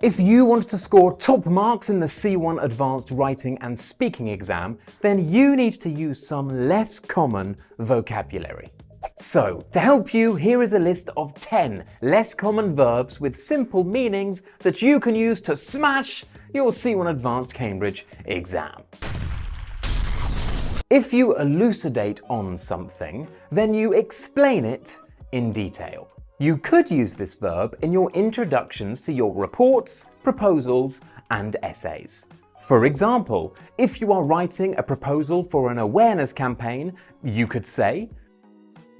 If you want to score top marks in the C1 Advanced Writing and Speaking exam, then you need to use some less common vocabulary. So, to help you, here is a list of 10 less common verbs with simple meanings that you can use to smash your C1 Advanced Cambridge exam. If you elucidate on something, then you explain it in detail. You could use this verb in your introductions to your reports, proposals, and essays. For example, if you are writing a proposal for an awareness campaign, you could say,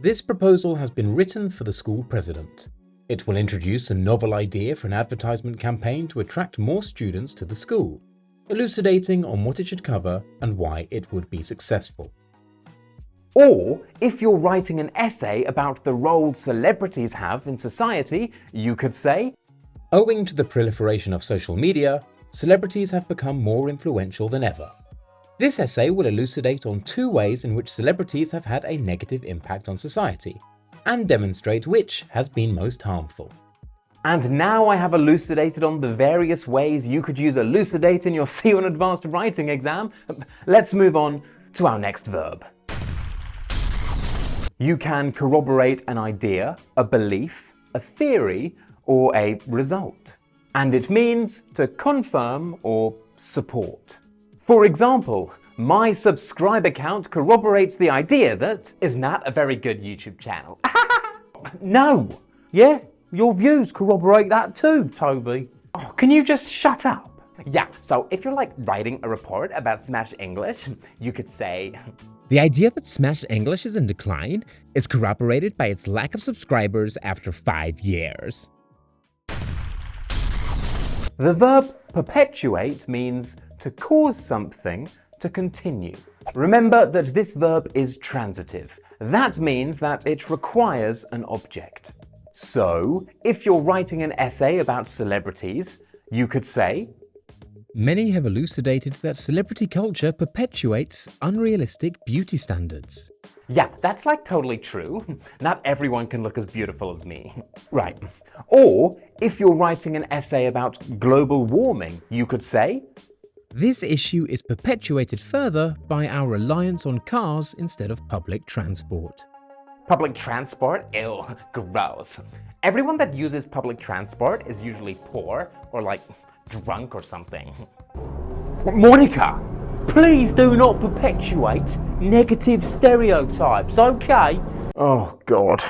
"This proposal has been written for the school president. It will introduce a novel idea for an advertisement campaign to attract more students to the school, elucidating on what it should cover and why it would be successful." Or, if you're writing an essay about the role celebrities have in society, you could say, "Owing to the proliferation of social media, celebrities have become more influential than ever. This essay will elucidate on 2 ways in which celebrities have had a negative impact on society, and demonstrate which has been most harmful." And now I have elucidated on the various ways you could use elucidate in your C1 Advanced Writing exam. Let's move on to our next verb. You can corroborate an idea, a belief, a theory, or a result. And it means to confirm or support. For example, my subscriber count corroborates the idea that isn't that a very good YouTube channel? No! Yeah, your views corroborate that too, Toby. Oh, can you just shut up? Yeah, so if you're like writing a report about Smash English, you could say, "The idea that Smash English is in decline is corroborated by its lack of subscribers after 5 years." The verb perpetuate means to cause something to continue. Remember that this verb is transitive. That means that it requires an object. So, if you're writing an essay about celebrities, you could say, "Many have elucidated that celebrity culture perpetuates unrealistic beauty standards." Yeah, that's like totally true. Not everyone can look as beautiful as me. Right. Or, if you're writing an essay about global warming, you could say, "This issue is perpetuated further by our reliance on cars instead of public transport." Public transport? Ew, gross. Everyone that uses public transport is usually poor or like drunk or something. Monica, please do not perpetuate negative stereotypes, okay? Oh, God.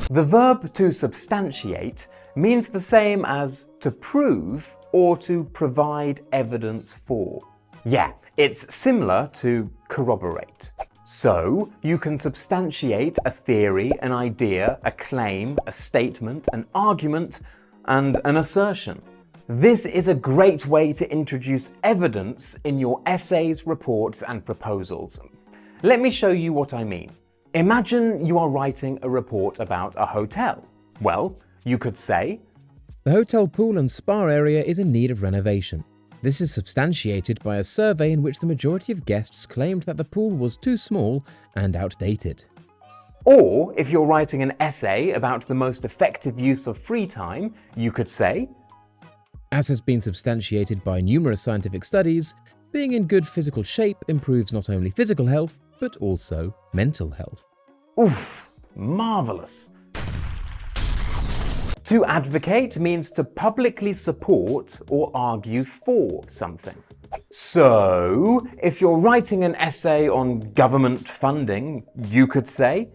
The verb to substantiate means the same as to prove or to provide evidence for. Yeah, it's similar to corroborate. So, you can substantiate a theory, an idea, a claim, a statement, an argument, and an assertion. This is a great way to introduce evidence in your essays, reports, and proposals. Let me show you what I mean. Imagine you are writing a report about a hotel. Well, you could say, "The hotel pool and spa area is in need of renovation. This is substantiated by a survey in which the majority of guests claimed that the pool was too small and outdated." Or, if you're writing an essay about the most effective use of free time, you could say, "As has been substantiated by numerous scientific studies, being in good physical shape improves not only physical health, but also mental health." Oof, marvellous. To advocate means to publicly support or argue for something. So, if you're writing an essay on government funding, you could say,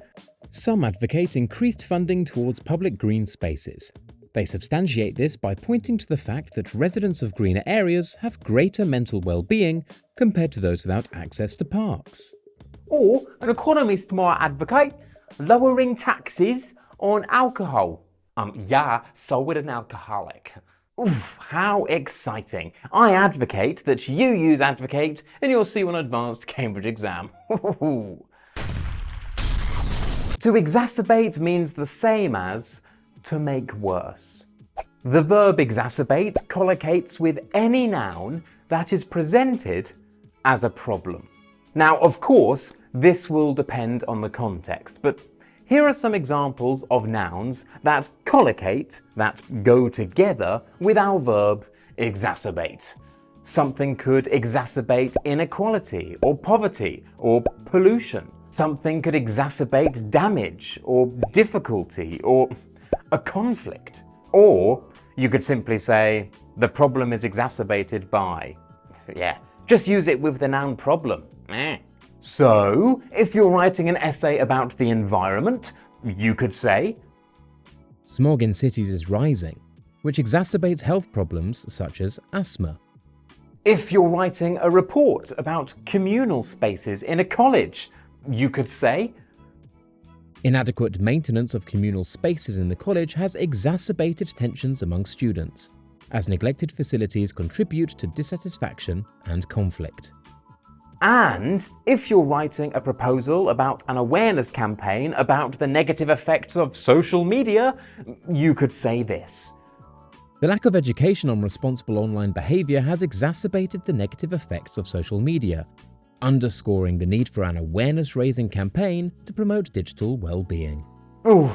"Some advocate increased funding towards public green spaces. They substantiate this by pointing to the fact that residents of greener areas have greater mental well-being compared to those without access to parks." Or, an economist might advocate lowering taxes on alcohol. Yeah, so would an alcoholic. Oof, how exciting. I advocate that you use advocate in your C1 Advanced Cambridge exam. To exacerbate means the same as to make worse. The verb exacerbate collocates with any noun that is presented as a problem. Now, of course, this will depend on the context, but Here are some examples of nouns that collocate, that go together with our verb exacerbate. Something could exacerbate inequality or poverty or pollution. Something could exacerbate damage or difficulty or a conflict. Or you could simply say, the problem is exacerbated by. Yeah, just use it with the noun problem. So, if you're writing an essay about the environment, you could say, Smog in cities is rising, which exacerbates health problems such as asthma. If you're writing a report about communal spaces in a college, you could say, Inadequate maintenance of communal spaces in the college has exacerbated tensions among students, as neglected facilities contribute to dissatisfaction and conflict. And if you're writing a proposal about an awareness campaign about the negative effects of social media, you could say this. The lack of education on responsible online behaviour has exacerbated the negative effects of social media, underscoring the need for an awareness-raising campaign to promote digital well-being. Ooh,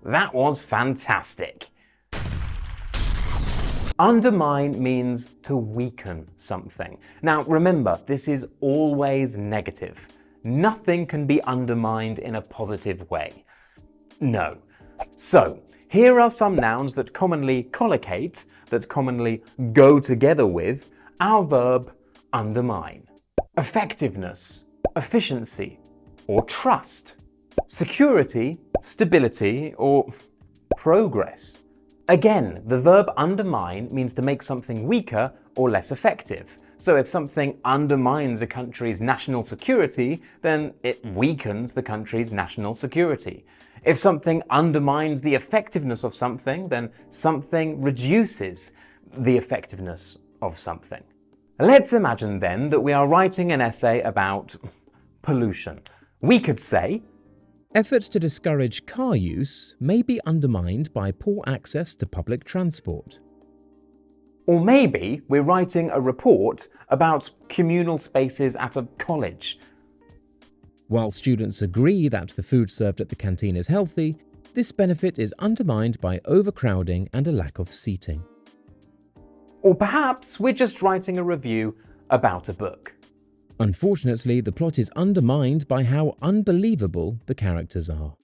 that was fantastic. Undermine means to weaken something. Now remember, this is always negative. Nothing can be undermined in a positive way. No. So, here are some nouns that commonly collocate, that commonly go together with our verb undermine. Effectiveness, efficiency, or trust. Security, stability, or progress. Again, the verb undermine means to make something weaker or less effective. So if something undermines a country's national security, then it weakens the country's national security. If something undermines the effectiveness of something, then something reduces the effectiveness of something. Let's imagine then that we are writing an essay about pollution. We could say, Efforts to discourage car use may be undermined by poor access to public transport. Or maybe we're writing a report about communal spaces at a college. While students agree that the food served at the canteen is healthy, this benefit is undermined by overcrowding and a lack of seating. Or perhaps we're just writing a review about a book. Unfortunately, the plot is undermined by how unbelievable the characters are.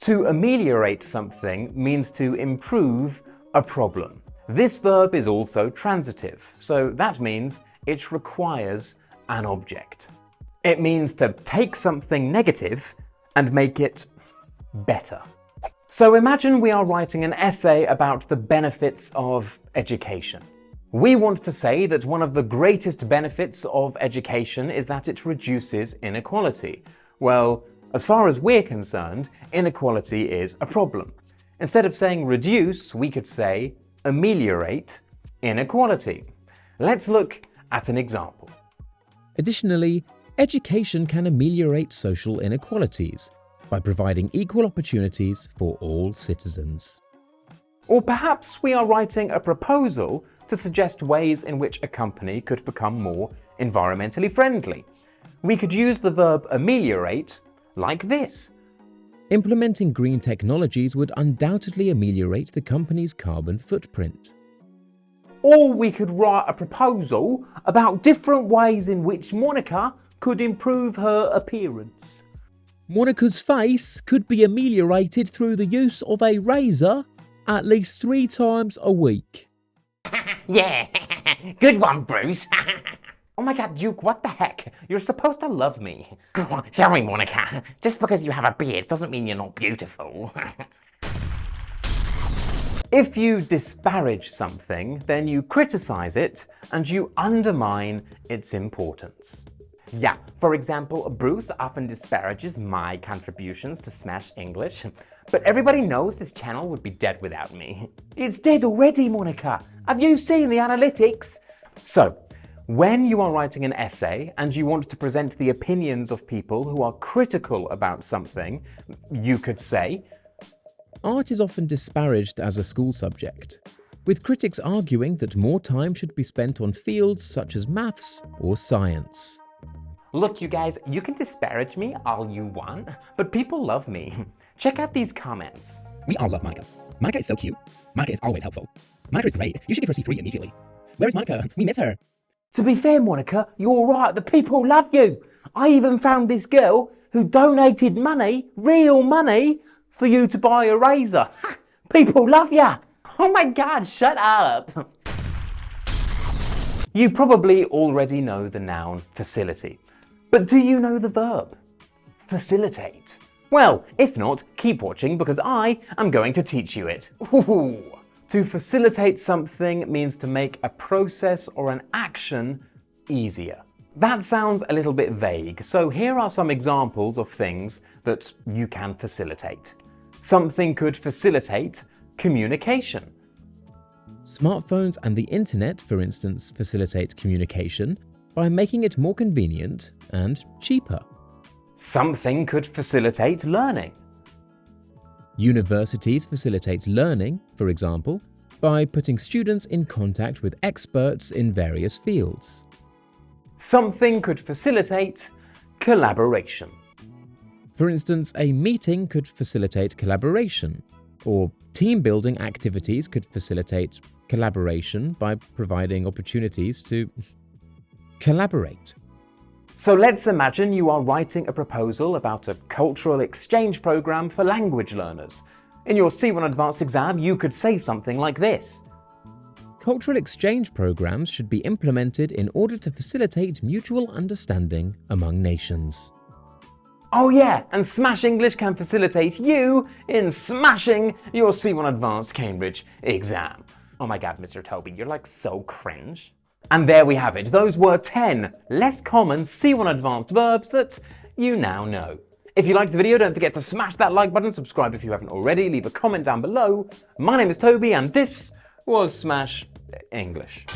To ameliorate something means to improve a problem. This verb is also transitive, so that means it requires an object. It means to take something negative and make it better. So imagine we are writing an essay about the benefits of education. We want to say that one of the greatest benefits of education is that it reduces inequality. Well, as far as we're concerned, inequality is a problem. Instead of saying reduce, we could say ameliorate inequality. Let's look at an example. Additionally, education can ameliorate social inequalities by providing equal opportunities for all citizens. Or perhaps we are writing a proposal to suggest ways in which a company could become more environmentally friendly. We could use the verb ameliorate like this. Implementing green technologies would undoubtedly ameliorate the company's carbon footprint. Or we could write a proposal about different ways in which Monica could improve her appearance. Monica's face could be ameliorated through the use of a razor at least 3 times a week. Yeah, good one, Bruce. Oh my god, Duke, what the heck? You're supposed to love me. Sorry, Monica. Just because you have a beard doesn't mean you're not beautiful. If you disparage something, then you criticize it and you undermine its importance. Yeah, for example, Bruce often disparages my contributions to Smash English, but everybody knows this channel would be dead without me. It's dead already, Monica. Have you seen the analytics? So, when you are writing an essay and you want to present the opinions of people who are critical about something, you could say, Art is often disparaged as a school subject, with critics arguing that more time should be spent on fields such as maths or science. Look, you guys, you can disparage me all you want, but people love me. Check out these comments. We all love Monica. Monica is so cute. Monica is always helpful. Monica is great. You should give her C3 immediately. Where's Monica? We miss her. To be fair, Monica, you're right. The people love you. I even found this girl who donated money, real money, for you to buy a razor. People love ya. Oh my God, shut up. You probably already know the noun facility, but do you know the verb facilitate? Well, if not, keep watching because I am going to teach you it. Ooh. To facilitate something means to make a process or an action easier. That sounds a little bit vague, so here are some examples of things that you can facilitate. Something could facilitate communication. Smartphones and the internet, for instance, facilitate communication by making it more convenient and cheaper. Something could facilitate learning. Universities facilitate learning, for example, by putting students in contact with experts in various fields. Something could facilitate collaboration. For instance, a meeting could facilitate collaboration, or team building activities could facilitate collaboration by providing opportunities to collaborate. So let's imagine you are writing a proposal about a cultural exchange program for language learners. In your C1 Advanced exam, you could say something like this. Cultural exchange programs should be implemented in order to facilitate mutual understanding among nations. Oh yeah, and Smash English can facilitate you in smashing your C1 Advanced Cambridge exam. Oh my God, Mr. Toby, you're like so cringe. And there we have it. Those were 10 less common C1 Advanced verbs that you now know. If you liked the video, don't forget to smash that like button, subscribe if you haven't already, leave a comment down below. My name is Toby and this was Smash English.